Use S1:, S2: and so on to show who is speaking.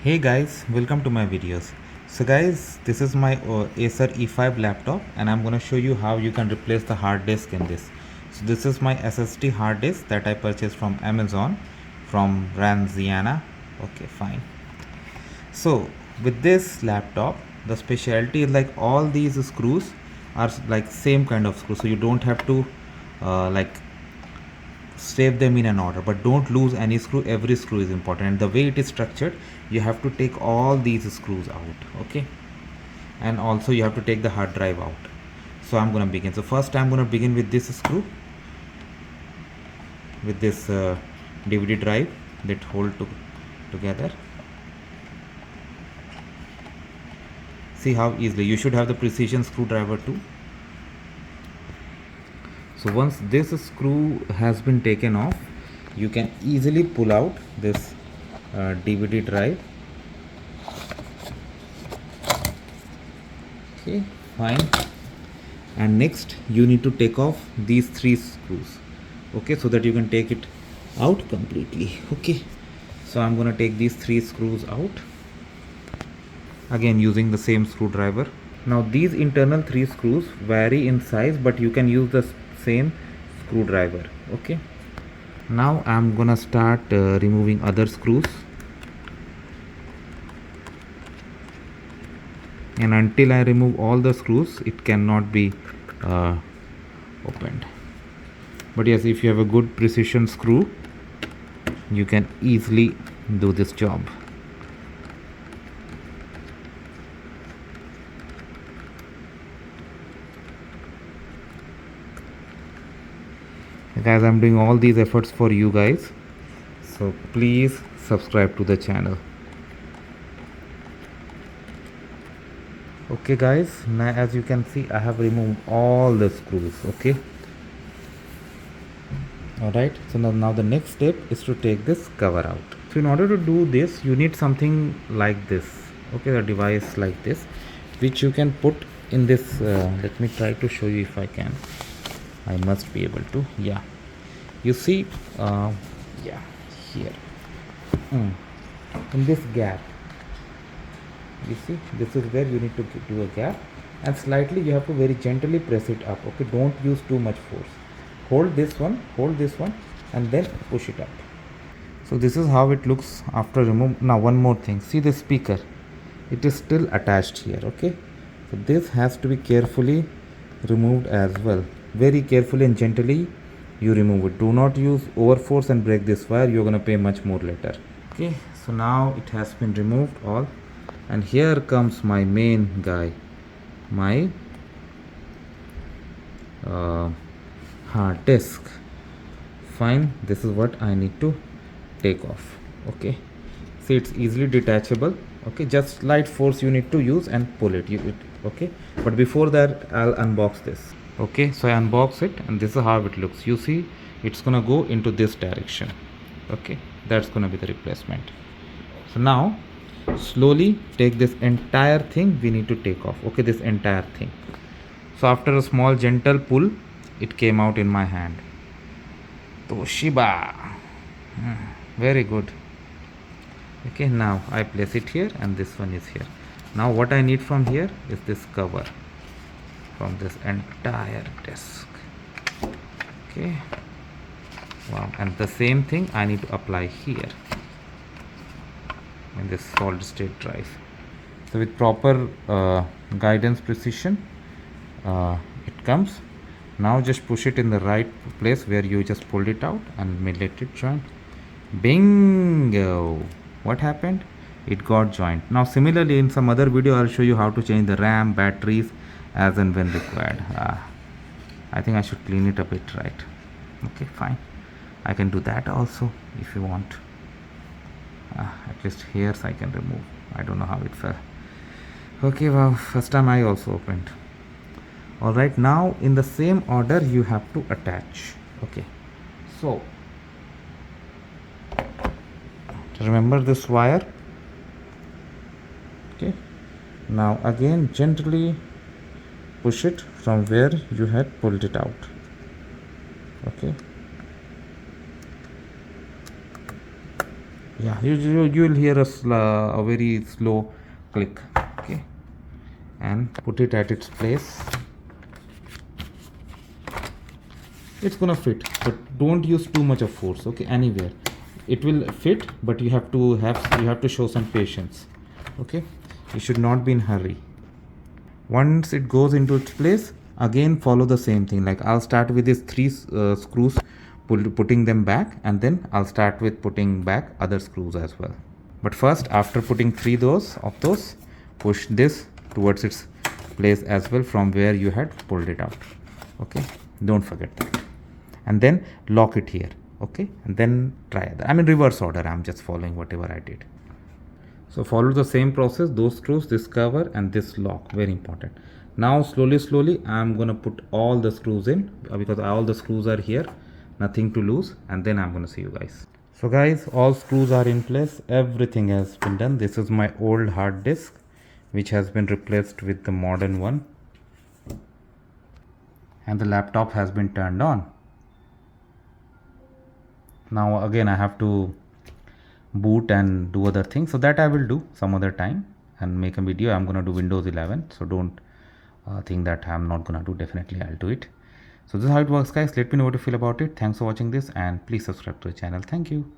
S1: Hey guys, welcome to my videos. So guys, this is my Acer E5 laptop and I'm gonna show you how you can replace the hard disk in this. So this is my SSD hard disk that I purchased from Amazon from Ranziana. Okay, fine. So with this laptop, the specialty is like all these screws are like same kind of screw, so you don't have to like save them in an order, but don't lose any screw. Every screw is important, and the way it is structured, you have to take all these screws out. Okay, and also you have to take the hard drive out. So I'm gonna begin. So first I'm gonna begin with this screw, with this DVD drive that hold together. See how easily. You should have the precision screwdriver too. So once this screw has been taken off, you can easily pull out this DVD drive. Okay, fine. And next you need to take off these three screws, okay, so that you can take it out completely. Okay, so I'm gonna take these three screws out, again using the same screwdriver. Now these internal three screws vary in size, but you can use the same screwdriver. Okay, now I'm gonna start removing other screws, and until I remove all the screws it cannot be opened. But yes, if you have a good precision screw, you can easily do this job. Guys, I'm doing all these efforts for you guys, so please subscribe to the channel. Okay guys, now as you can see I have removed all the screws. Okay, alright, so now the next step is to take this cover out. So in order to do this you need something like this. Okay, a device like this which you can put in this let me try to show you if I can. I must be able to. Yeah, you see yeah, here in this gap, you see this is where you need to do a gap, and slightly you have to very gently press it up. Okay, don't use too much force. Hold this one and then push it up. So this is how it looks after remove. Now one more thing, see the speaker, it is still attached here. Okay, so this has to be carefully removed as well. Very carefully and gently you remove it. Do not use over force and break this wire. You're gonna pay much more later. Okay, so now it has been removed all, and here comes my main guy, my hard disk. Fine, this is what I need to take off. Okay, see it's easily detachable. Okay, just light force you need to use and pull it. Okay, but before that I'll unbox this. Okay, so I unbox it and this is how it looks. You see it's gonna go into this direction. Okay, that's gonna be the replacement. So now slowly take this entire thing, we need to take off. Okay, this entire thing. So after a small gentle pull, it came out in my hand. Toshiba, very good. Okay, now I place it here and this one is here. Now what I need from here is this cover from this entire disk. Okay, wow, and the same thing I need to apply here in this solid state drive. So with proper guidance, precision, it comes. Now just push it in the right place where you just pulled it out and let it join. Bingo! What happened? It got joined. Now similarly in some other video I'll show you how to change the RAM, batteries as and when required. I think I should clean it a bit, right? Okay, fine. I can do that also if you want. At least hairs I can remove. I don't know how it fell. Okay, well, first time I also opened. Alright, now in the same order you have to attach. Okay, so remember this wire. Okay, now again gently push it from where you had pulled it out. Okay, Yeah, you will hear a very slow click. Okay, and put it at its place. It's gonna fit, but don't use too much of force. Okay, anywhere it will fit, but you have to show some patience. Okay, you should not be in hurry. Once it goes into its place, again follow the same thing. Like I'll start with these three screws, putting them back, and then I'll start with putting back other screws as well. But first, after putting three of those, push this towards its place as well from where you had pulled it out. Okay, don't forget that. And then lock it here. Okay, and then try that. I'm in reverse order. I'm just following whatever I did. So follow the same process, those screws, this cover and this lock, very important. Now slowly I'm gonna put all the screws in because all the screws are here, nothing to lose, and then I'm gonna see you guys. So guys, all screws are in place, everything has been done. This is my old hard disk which has been replaced with the modern one, and the laptop has been turned on. Now again I have to boot and do other things, so that I will do some other time and make a video. I'm gonna do Windows 11, so don't think that I'm not gonna do. Definitely I'll do it. So this is how it works, guys. Let me know what you feel about it. Thanks for watching this, and please subscribe to the channel. Thank you.